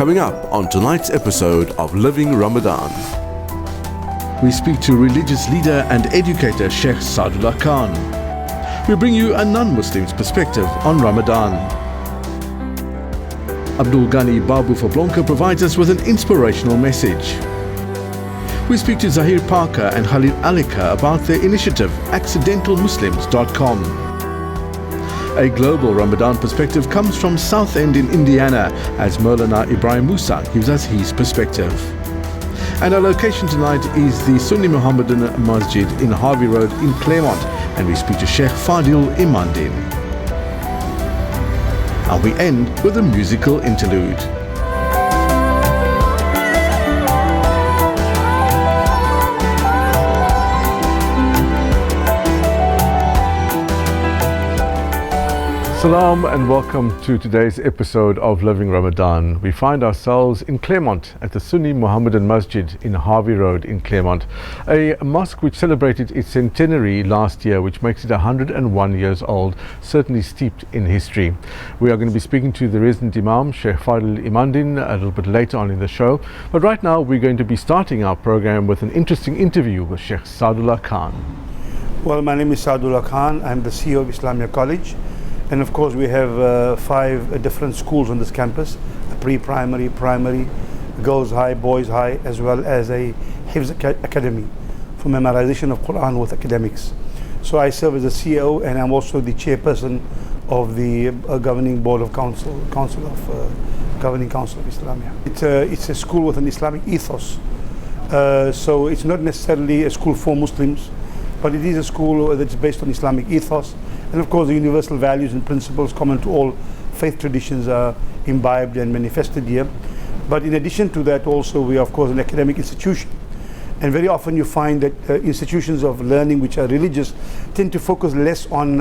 Coming up on tonight's episode of Living Ramadan, we speak to religious leader and educator Sheikh Saadullah Khan. We bring you a non-Muslim's perspective on Ramadan. Abdul Ghani Babu for Blanca provides us with an inspirational message. We speak to Zahir Parker and Khalid Alika about their initiative accidentalmuslims.com. A global Ramadan perspective comes from Southend in Indiana as Maulana Ibrahim Musa gives us his perspective. And our location tonight is the Sunni Mohammedan Masjid in Harvey Road in Claremont, and we speak to Sheikh Fadil Imam Deen. And we end with a musical interlude. Salam and welcome to today's episode of Living Ramadan. We find ourselves in Claremont at the Sunni Mohammedan Masjid in Harvey Road in Claremont, a mosque which celebrated its centenary last year, which makes it 101 years old, certainly steeped in history. We are going to be speaking to the resident Imam, Sheikh Fadil Imam Deen, a little bit later on in the show. But right now we're going to be starting our program with an interesting interview with Sheikh Saadullah Khan. Well, my name is Saadullah Khan. I'm the CEO of Islamiyah College. And of course we have 5 different schools on this campus: a pre-primary, primary, girls high, boys high, as well as a Hifz academy for memorization of Quran with academics. So I serve as the CEO, and I'm also the chairperson of the governing board of governing council of Islamiyah. It's a school with an Islamic ethos. So it's not necessarily a school for Muslims, but it is a school that's based on Islamic ethos. And of course the universal values and principles common to all faith traditions are imbibed and manifested here. But in addition to that also, we are of course an academic institution. And very often you find that institutions of learning which are religious tend to focus less on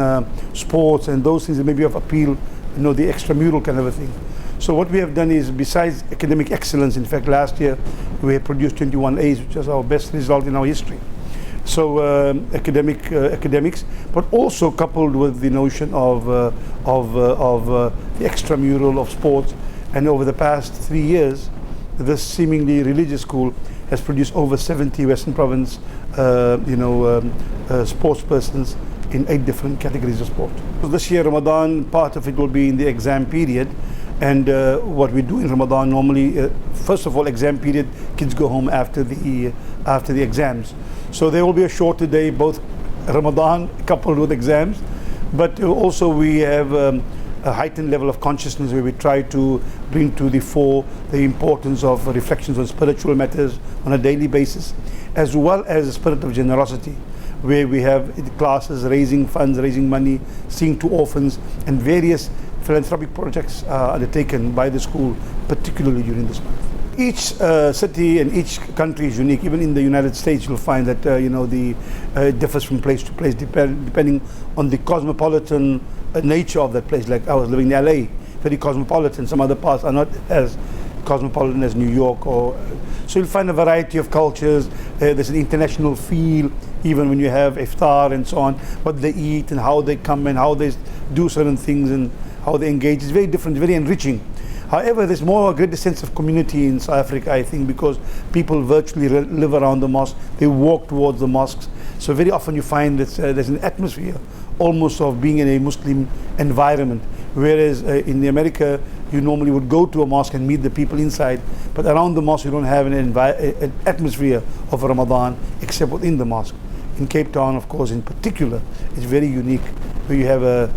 sports and those things that may be of appeal, the extramural kind of a thing. So what we have done is, besides academic excellence, in fact last year we have produced 21 A's, which is our best result in our history. So academics, but also coupled with the notion of the extramural of sports. And over the past 3 years, this seemingly religious school has produced over 70 Western Province, sports persons in 8 different categories of sport. So this year, Ramadan, part of it will be in the exam period. And what we do in Ramadan normally, first of all, exam period, kids go home after the exams. So there will be a shorter day, both Ramadan coupled with exams, but also we have a heightened level of consciousness where we try to bring to the fore the importance of reflections on spiritual matters on a daily basis, as well as a spirit of generosity, where we have classes raising funds, raising money, seeing to orphans, and various philanthropic projects are undertaken by the school, particularly during this month. Each city and each country is unique. Even in the United States, you'll find that it differs from place to place, depending on the cosmopolitan nature of that place. Like I was living in LA, very cosmopolitan. Some other parts are not as cosmopolitan as New York. So you'll find a variety of cultures. There's an international feel, even when you have iftar and so on. What they eat and how they come and how they do certain things and how they engage is very different, very enriching. However, there's a greater sense of community in South Africa, I think, because people virtually live around the mosque. They walk towards the mosques. So very often you find that there's an atmosphere almost of being in a Muslim environment. Whereas in America, you normally would go to a mosque and meet the people inside. But around the mosque, you don't have an atmosphere of Ramadan except within the mosque. In Cape Town, of course, in particular, it's very unique, where you have a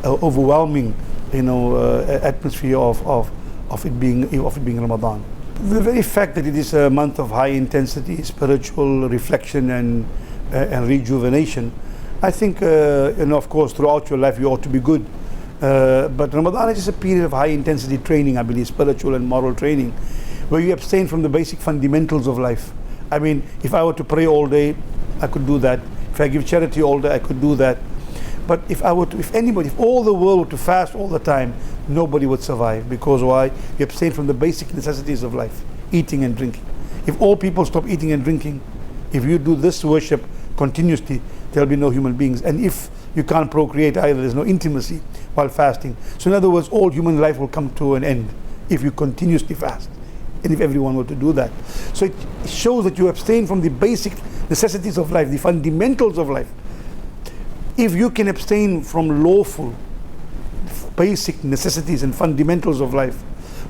overwhelming atmosphere of it being Ramadan. The very fact that it is a month of high intensity spiritual reflection and rejuvenation, I think of course throughout your life you ought to be good, but Ramadan is just a period of high intensity training, I believe, spiritual and moral training, where you abstain from the basic fundamentals of life. I mean, if I were to pray all day, I could do that. If I give charity all day, I could do that. But if all the world were to fast all the time, nobody would survive. Because why? You abstain from the basic necessities of life, eating and drinking. If all people stop eating and drinking, if you do this worship continuously, there'll be no human beings. And if you can't procreate either, there's no intimacy while fasting. So in other words, all human life will come to an end if you continuously fast, and if everyone were to do that. So it shows that you abstain from the basic necessities of life, the fundamentals of life. If you can abstain from lawful, basic necessities and fundamentals of life,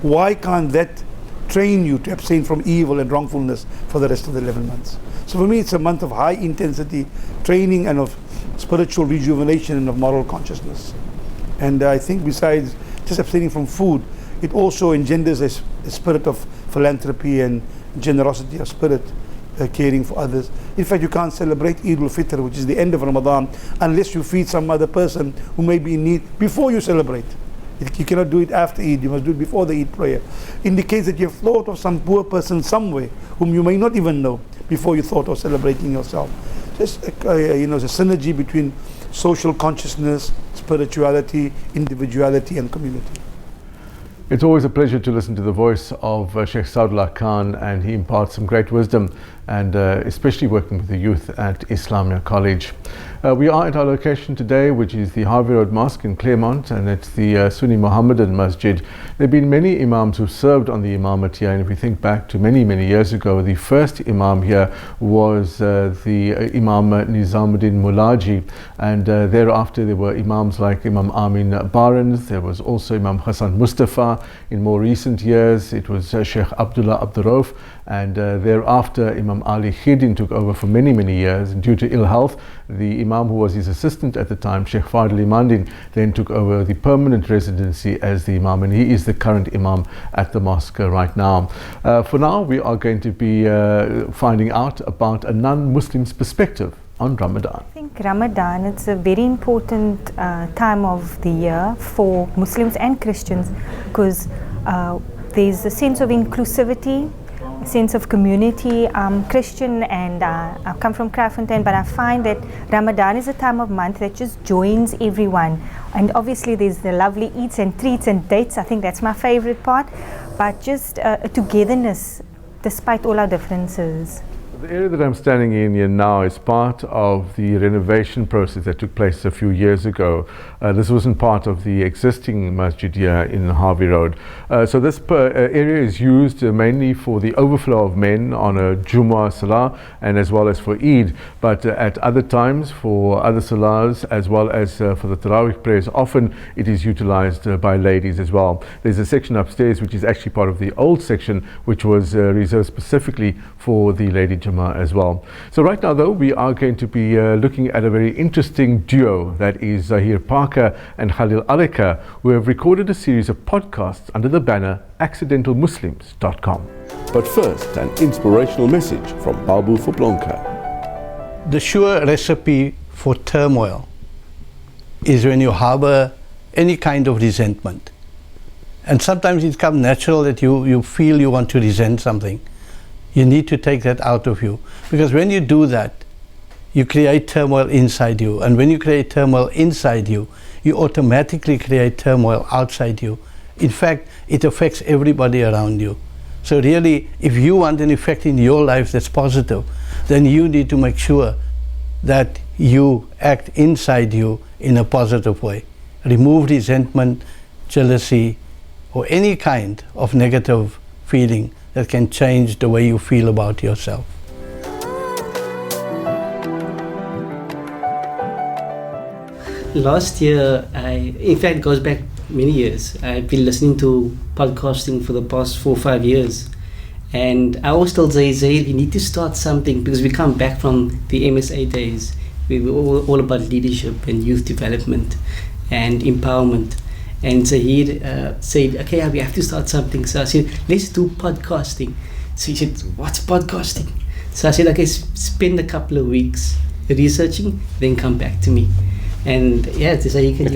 why can't that train you to abstain from evil and wrongfulness for the rest of the 11 months? So for me, it's a month of high intensity training and of spiritual rejuvenation and of moral consciousness. And I think besides just abstaining from food, it also engenders a spirit of philanthropy and generosity of spirit, caring for others. In fact, you can't celebrate Eid al-Fitr, which is the end of Ramadan, unless you feed some other person who may be in need before you celebrate. You cannot do it after Eid, you must do it before the Eid prayer. Indicates that you have thought of some poor person somewhere whom you may not even know before you thought of celebrating yourself. Just there's a synergy between social consciousness, spirituality, individuality and community. It's always a pleasure to listen to the voice of Sheikh Saudullah Khan, and he imparts some great wisdom, and especially working with the youth at Islamiyah College. We are at our location today, which is the Harvey Road Mosque in Claremont, and it's the Sunni Mohammedan Masjid. There have been many Imams who served on the Imamate here, and if we think back to many, many years ago, the first Imam here was the Imam Nizamuddin Mulaji, and thereafter there were Imams like Imam Amin Barans, there was also Imam Hassan Mustafa. In more recent years, it was Sheikh Abdullah Abdurrauf, and thereafter Imam Ali Khidin took over for many, many years, and due to ill health, the Imam who was his assistant at the time, Sheikh Fadil Imandin, then took over the permanent residency as the Imam, and he is the current Imam at the mosque right now. For now, we are going to be finding out about a non-Muslim's perspective on Ramadan. I think Ramadan, it's a very important time of the year for Muslims and Christians, because there's a sense of inclusivity, a sense of community. I'm Christian and I come from Claremont, but I find that Ramadan is a time of month that just joins everyone. And obviously there's the lovely eats and treats and dates. I think that's my favorite part, but just a togetherness despite all our differences. The area that I'm standing in here now is part of the renovation process that took place a few years ago. This wasn't part of the existing masjid here in Harvey Road. So this area is used mainly for the overflow of men on a Jummah Salah and as well as for Eid. But at other times for other Salahs as well as for the Tarawih prayers, often it is utilized by ladies as well. There's a section upstairs which is actually part of the old section, which was reserved specifically for the lady Jummah as well. So right now though, we are going to be looking at a very interesting duo, that is Zahir Parker and Khalil Aleka, who have recorded a series of podcasts under the banner accidentalmuslims.com. But first, an inspirational message from Babu for Blanca. The sure recipe for turmoil is when you harbor any kind of resentment. And sometimes it comes natural that you feel you want to resent something. You need to take that out of you, because when you do that, you create turmoil inside you, and when you create turmoil inside you, you automatically create turmoil outside you. In fact, it affects everybody around you. So really, if you want an effect in your life that's positive, then you need to make sure that you act inside you in a positive way. Remove resentment, jealousy, or any kind of negative feeling that can change the way you feel about yourself. Last year, in fact, it goes back many years. I've been listening to podcasting for the past 4 or 5 years. And I always told Zaid, you need to start something, because we come back from the MSA days. We were all about leadership and youth development and empowerment. And Zahid said, okay, we have to start something. So I said, let's do podcasting. So he said, what's podcasting? So I said, okay, spend a couple of weeks researching, then come back to me. And yeah, so you can.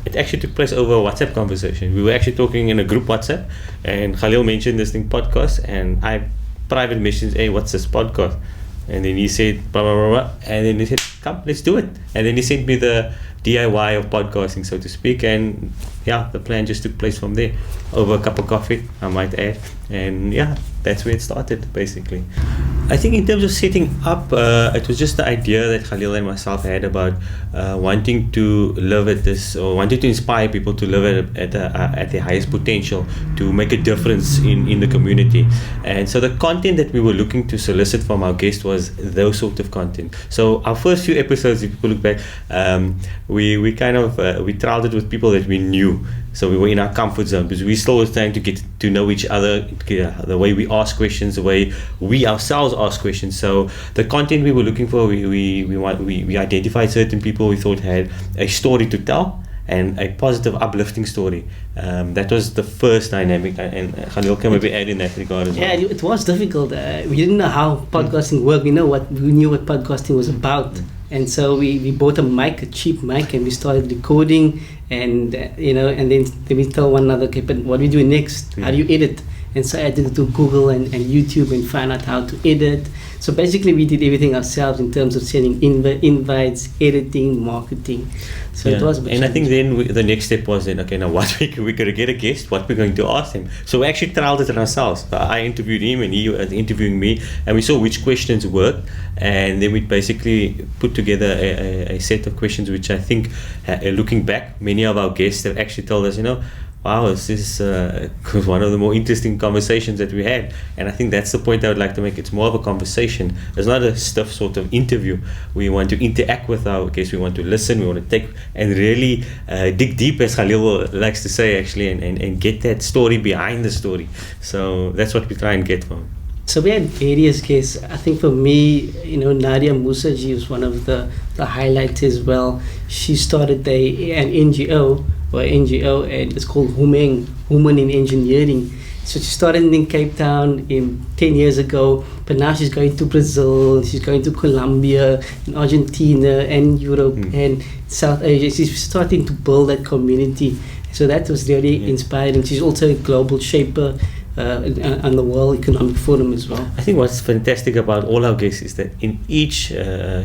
It actually took place over a WhatsApp conversation. We were actually talking in a group WhatsApp, and Khalil mentioned this thing podcast, and I private messaged, hey, what's this podcast? And then he said, blah, blah, blah, blah. And then he said, come, let's do it. And then he sent me the DIY of podcasting, so to speak, and yeah, the plan just took place from there, over a cup of coffee, I might add, and yeah, that's where it started, basically. I think in terms of setting up, it was just the idea that Khalil and myself had about wanting to live at this, or wanting to inspire people to live at their highest potential, to make a difference in the community. And so the content that we were looking to solicit from our guests was those sort of content. So our first few episodes, if people look back, we kind of we trialed it with people that we knew. So we were in our comfort zone because we still were trying to get to know each other, the way we ask questions, the way we ourselves ask questions. So the content we were looking for, we identified certain people we thought had a story to tell and a positive, uplifting story. That was the first dynamic, and Khalil can maybe add in that regard as well. Yeah, it was difficult. We didn't know how podcasting worked. We knew what podcasting was about. And so we bought a mic, a cheap mic, and we started recording, and and then we tell one another, okay, but what do we do next? How do you edit? And so I had to do Google and YouTube and find out how to edit. So basically we did everything ourselves in terms of sending invites, editing, marketing. So it was a bit and I think then the next step was then, okay, now what we're going to get a guest, what we're going to ask him. So we actually trialed it ourselves. I interviewed him and he was interviewing me, and we saw which questions worked, and then we basically put together a set of questions which I think, looking back, many of our guests have actually told us, wow, this is one of the more interesting conversations that we had. And I think that's the point I would like to make. It's more of a conversation. It's not a stiff sort of interview. We want to interact with our guests. We want to listen. We want to take and really dig deep, as Khalil likes to say, actually, and get that story behind the story. So that's what we try and get from. So we had various guests. I think for me, Nadia Musaji was one of the highlights as well. She started an NGO, and it's called Women in Engineering. So she started in Cape Town 10 years ago, but now she's going to Brazil, she's going to Colombia, and Argentina, and Europe, and South Asia. She's starting to build that community. So that was really inspiring. She's also a global shaper on the World Economic Forum as well. I think what's fantastic about all our guests is that in each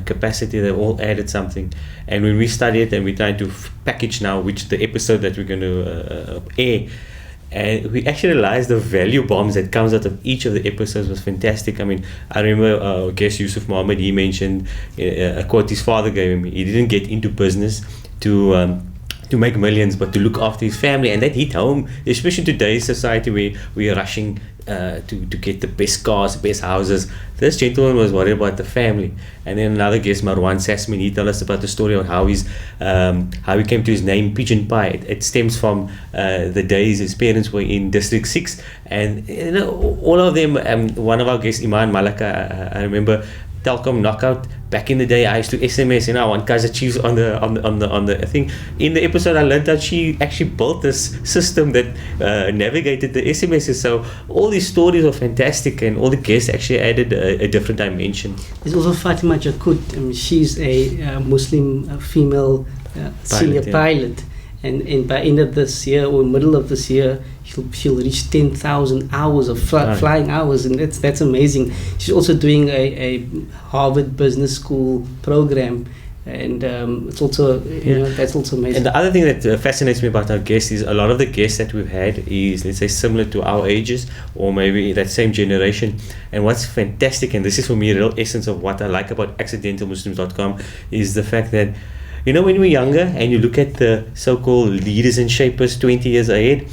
capacity they've all added something, and when we study it and we try to package now the episode that we're going to air, and we actually realized the value bombs that comes out of each of the episodes was fantastic. I mean, I remember our guest Yusuf Mohammed, he mentioned a quote his father gave him. He didn't get into business to make millions, but to look after his family, and that hit home, especially in today's society where we are rushing to get the best cars, best houses. This gentleman was worried about the family. And then another guest, Marwan Sasmin, he told us about the story of how he came to his name Pigeon Pie. It stems from the days his parents were in District 6, and all of them. One of our guests, Imam Malaka, I remember Telkom knockout. Back in the day, I used to SMS, I want Kaiser Chiefs on the. I think in the episode I learned that she actually built this system that navigated the SMSs. So all these stories are fantastic, and all the guests actually added a different dimension. There's also Fatima Jakut. She's a Muslim female senior pilot. And by end of this year or middle of this year, she'll reach 10,000 hours of flying hours, and that's amazing. She's also doing a Harvard Business School program, and it's also that's also amazing. And the other thing that fascinates me about our guests is a lot of the guests that we've had is, let's say, similar to our ages or maybe that same generation. And what's fantastic, and this is for me the real essence of what I like about accidentalmuslims.com, is the fact that when we're younger and you look at the so-called leaders and shapers 20 years ahead,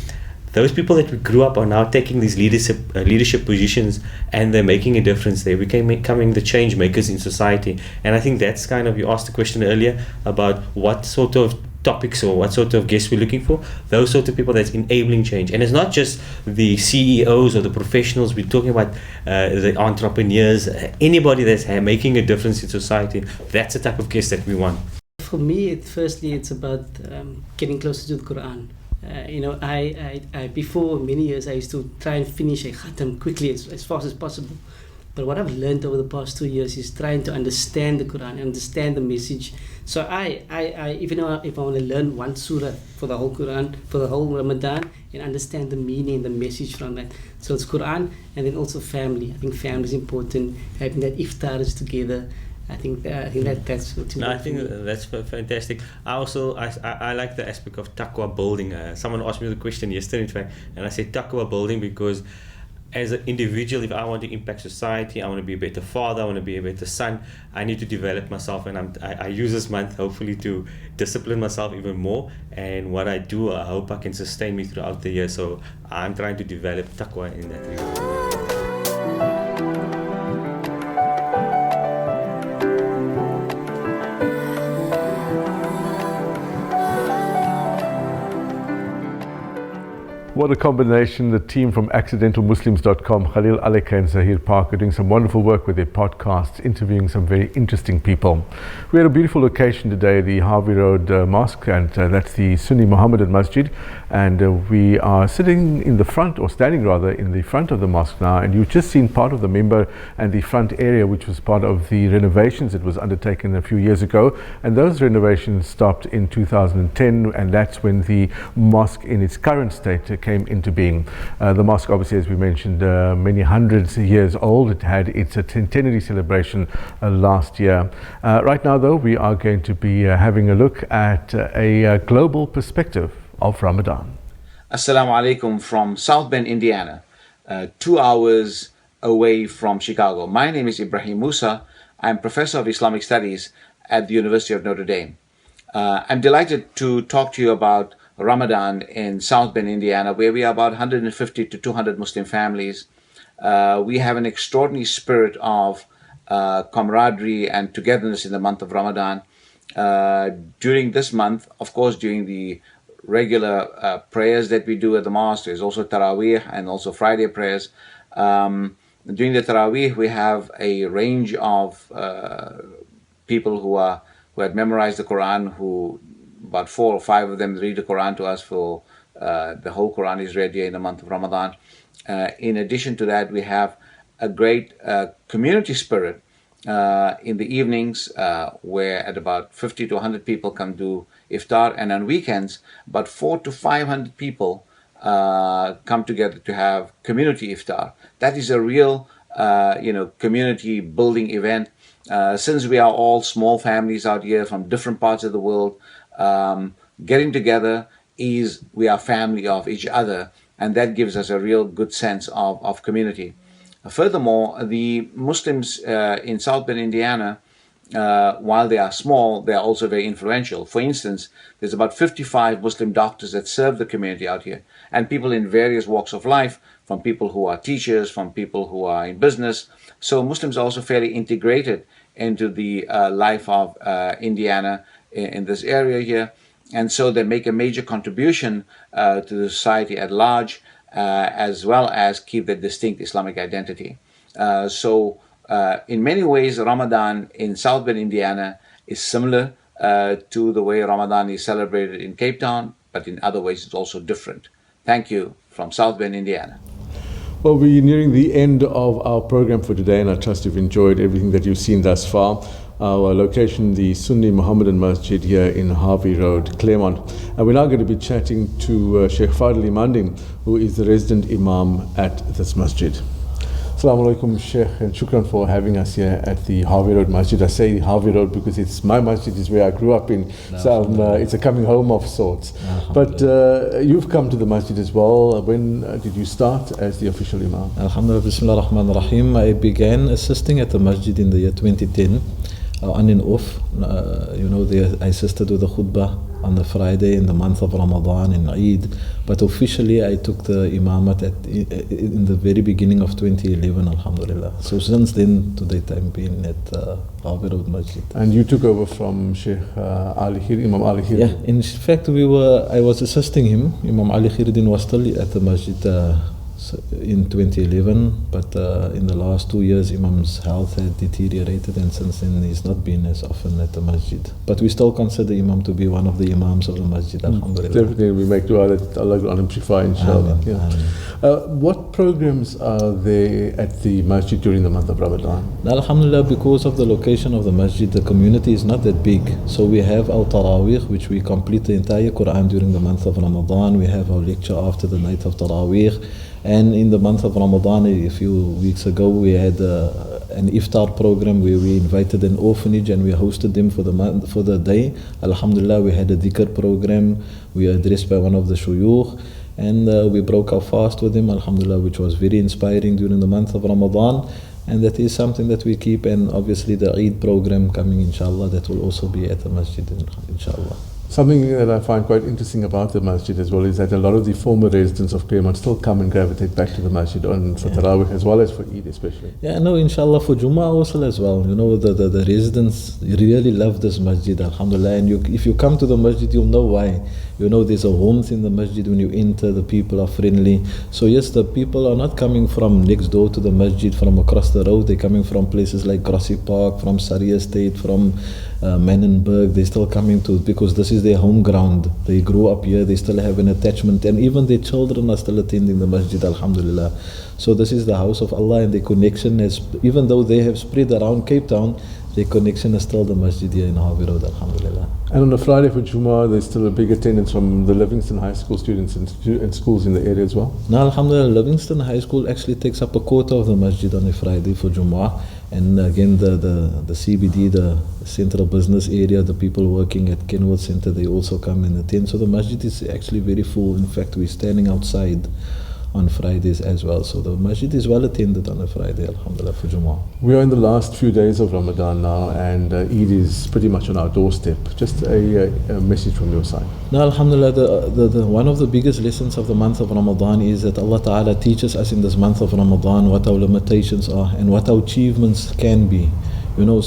those people that we grew up are now taking these leadership positions, and they're making a difference. They're becoming the change makers in society. And I think that's kind of, you asked the question earlier about what sort of topics or what sort of guests we're looking for. Those sort of people that's enabling change. And it's not just the CEOs or the professionals. We're talking about the entrepreneurs, anybody that's making a difference in society. That's the type of guest that we want. For me, it's about getting closer to the Quran. I before many years I used to try and finish a khatam quickly as fast as possible. But what I've learned over the past 2 years is trying to understand the Quran, understand the message. So I even if I want to learn one surah for the whole Quran, for the whole Ramadan, and understand the meaning and the message from that. So it's Quran, and then also family. I think family is important. Having that iftars together. I think that's what's No, I important think for me. that's fantastic. I like the aspect of taqwa building. Someone asked me the question yesterday, in fact, and I said taqwa building because as an individual, if I want to impact society, I want to be a better father, I want to be a better son, I need to develop myself, and I use this month hopefully to discipline myself even more, and what I do, I hope I can sustain me throughout the year, so I'm trying to develop taqwa in that regard. What a combination. The team from accidentalmuslims.com, Khalil Aleka and Zahir Park, are doing some wonderful work with their podcasts, interviewing some very interesting people. We had a beautiful location today, the Harvey Road Mosque, and that's the Sunni Mohammedan Masjid. And we are sitting in the front, or standing rather, in the front of the mosque now. And you've just seen part of the member and the front area, which was part of the renovations that was undertaken a few years ago. And those renovations stopped in 2010, and that's when the mosque in its current state came into being. The mosque, obviously, as we mentioned, many hundreds of years old. It had its centenary celebration last year. Right now, though, we are going to be having a look at a global perspective of Ramadan. Assalamu alaikum from South Bend, Indiana, 2 hours away from Chicago. My name is Ibrahim Musa. I'm professor of Islamic Studies at the University of Notre Dame. I'm delighted to talk to you about Ramadan in South Bend, Indiana, where we are about 150 to 200 Muslim families. We have an extraordinary spirit of camaraderie and togetherness in the month of Ramadan. During this month, of course, during the regular prayers that we do at the mosque, there's also Taraweeh and also Friday prayers. During the Taraweeh, we have a range of people who had memorized the Quran, who about 4 or 5 of them read the Quran to us. For the whole Quran is read here in the month of Ramadan. In addition to that, we have a great community spirit in the evenings, where at about 50 to 100 people come do iftar, and on weekends about 400 to 500 people come together to have community iftar. That is a real community building event. Since we are all small families out here from different parts of the world, getting together we are family of each other, and that gives us a real good sense of community. Furthermore, the Muslims in South Bend, Indiana, while they are small, they are also very influential. For instance, there's about 55 Muslim doctors that serve the community out here, and people in various walks of life, from people who are teachers, from people who are in business. So Muslims are also fairly integrated into the life of Indiana in this area here, and so they make a major contribution to the society at large, as well as keep their distinct Islamic identity. So in many ways, Ramadan in South Bend, Indiana is similar to the way Ramadan is celebrated in Cape Town, but in other ways it's also different. Thank you from South Bend, Indiana. Well, we're nearing the end of our program for today, and I trust you've enjoyed everything that you've seen thus far. Our location, the Sunni Mohammedan Masjid here in Harvey Road, Claremont. And we're now going to be chatting to Sheikh Fadli Mandim, who is the resident Imam at this masjid. Assalamu alaikum, Sheikh, and shukran for having us here at the Harvey Road Masjid. I say Harvey Road because it's my masjid, is where I grew up in, so it's a coming home of sorts. But you've come to the masjid as well. When did you start as the official Imam? Alhamdulillah, Bismillah ar-Rahman ar-Rahim. I began assisting at the masjid in the year 2010, on and off. I assisted with the khutbah on the Friday in the month of Ramadan and Eid, but officially I took the imamat in the very beginning of 2011, alhamdulillah. So since then to date I've been at Harvey Road Masjid. And you took over from Sheikh Ali Khir, Imam Ali Khir? Yeah, in fact I was assisting him. Imam Ali Khirdin was still at the masjid in 2011, but in the last 2 years Imam's health had deteriorated, and since then he's not been as often at the masjid. But we still consider Imam to be one of the Imams of the masjid, alhamdulillah. Definitely, we make dua that Allah grant him shifa, inshallah. Ameen, ameen. What programs are there at the masjid during the month of Ramadan? Alhamdulillah, because of the location of the masjid, the community is not that big. So we have our Taraweeh, which we complete the entire Quran during the month of Ramadan. We have our lecture after the night of Taraweeh. And in the month of Ramadan, a few weeks ago, we had an iftar program where we invited an orphanage and we hosted them for the day. Alhamdulillah, we had a dhikr program. We were addressed by one of the shuyukh, and we broke our fast with them, alhamdulillah, which was very inspiring during the month of Ramadan. And that is something that we keep, and obviously the Eid program coming, inshallah, that will also be at the Masjid, inshallah. Something that I find quite interesting about the Masjid as well is that a lot of the former residents of Claremont still come and gravitate back to the Masjid for Tarawih as well as for Eid especially. Yeah, no, inshallah, for Jummah also as well. You know, the residents really love this Masjid, alhamdulillah. And if you come to the Masjid, you'll know why. You know, there's a warmth in the Masjid when you enter, the people are friendly. So yes, the people are not coming from next door to the Masjid, from across the road. They're coming from places like Grassy Park, from Surrey Estate, from Menenberg. They're still coming to, because this is their home ground. They grew up here, they still have an attachment, and even their children are still attending the Masjid, alhamdulillah. So this is the house of Allah, and their connection is, even though they have spread around Cape Town, their connection is still the Masjid here in Harvey Road, alhamdulillah. And on a Friday for Jummah, there's still a big attendance from the Livingston High School students and schools in the area as well? Now, alhamdulillah, Livingston High School actually takes up a quarter of the Masjid on a Friday for Jummah. And again, the CBD, the central business area, the people working at Kenwood Center, they also come and attend. So the Masjid is actually very full. In fact, we're standing outside on Fridays as well. So the Masjid is well attended on a Friday, alhamdulillah, for Jummah. We are in the last few days of Ramadan now, and Eid is pretty much on our doorstep. Just a message from your side. Now, alhamdulillah, the one of the biggest lessons of the month of Ramadan is that Allah Ta'ala teaches us in this month of Ramadan what our limitations are and what our achievements can be. You know,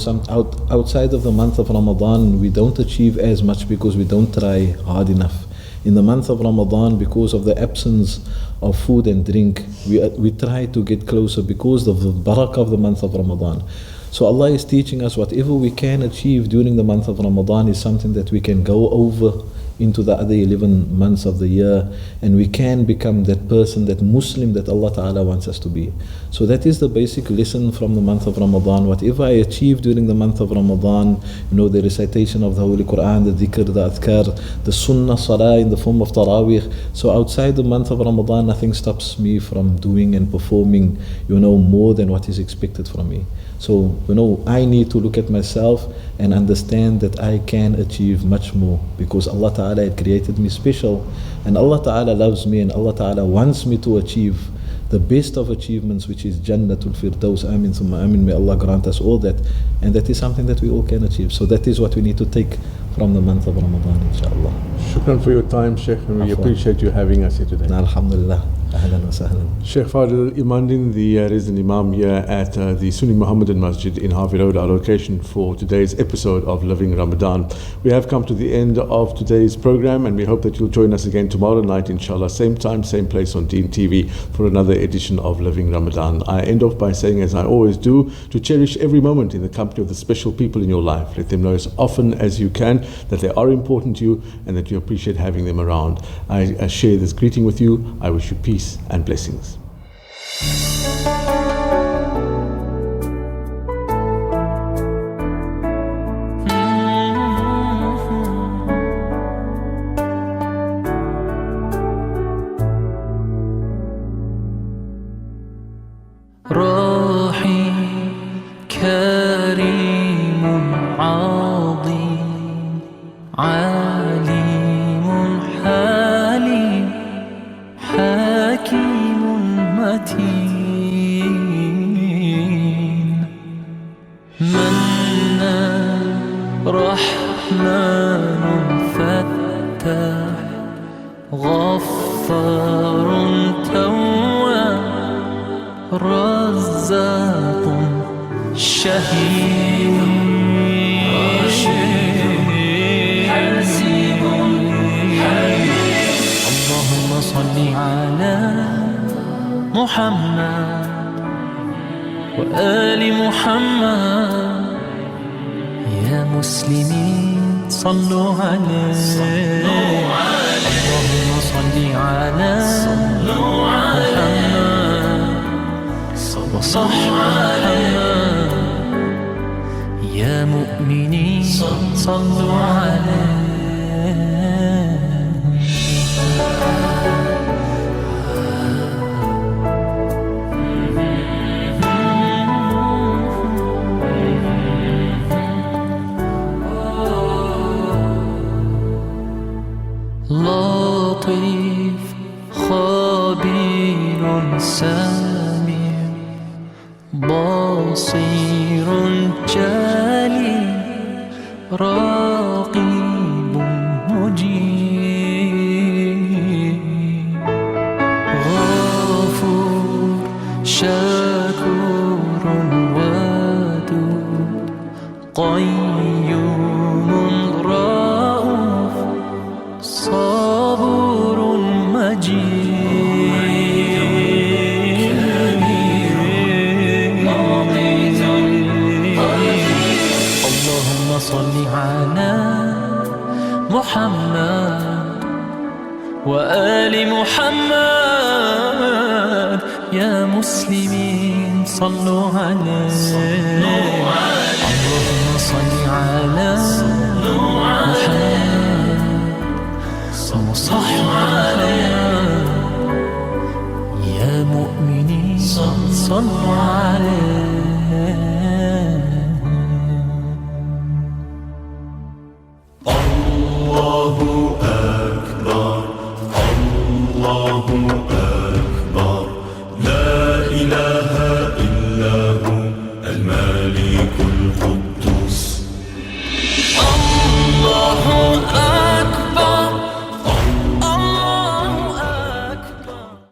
outside of the month of Ramadan, we don't achieve as much because we don't try hard enough. In the month of Ramadan, because of the absence of food and drink, we try to get closer because of the barakah of the month of Ramadan. So Allah is teaching us whatever we can achieve during the month of Ramadan is something that we can go over into the other 11 months of the year, and we can become that person, that Muslim that Allah Ta'ala wants us to be. So that is the basic lesson from the month of Ramadan. Whatever I achieve during the month of Ramadan, you know, the recitation of the Holy Quran, the dhikr, the adhkar, the sunnah salah in the form of tarawih. So outside the month of Ramadan, nothing stops me from doing and performing, you know, more than what is expected from me. So, you know, I need to look at myself and understand that I can achieve much more because Allah Ta'ala had created me special, and Allah Ta'ala loves me, and Allah Ta'ala wants me to achieve the best of achievements, which is Jannatul Firdaus. Amin thumma amin. May Allah grant us all that, and that is something that we all can achieve. So that is what we need to take from the month of Ramadan, inshallah. Shukran for your time, Sheikh, and we appreciate you having us here today. Alhamdulillah. Ahlan wa sahlan. Sheikh Fadil Imandin, the resident Imam here at the Sunni Muhammadan Masjid in Harvey Road, our location for today's episode of Living Ramadan. We have come to the end of today's program, and we hope that you'll join us again tomorrow night, inshallah, same time, same place on Deen TV for another edition of Living Ramadan. I end off by saying, as I always do, to cherish every moment in the company of the special people in your life. Let them know as often as you can that they are important to you and that you appreciate having them around. I share this greeting with you. I wish you peace and blessings. محمد وآل محمد يا مسلمين صلوا عليه اللهم صل على محمد وصح محمد يا مؤمنين صلوا عليه لطيف خبير سميع بصير جليل رقيب مجيب غفور شكور ودود قيوم رؤوف صبور مجيد اللهم صل على محمد وآل محمد يا مسلمين صلوا عليه اللهم صل على محمد وصحبه يا مؤمنين صلوا عليه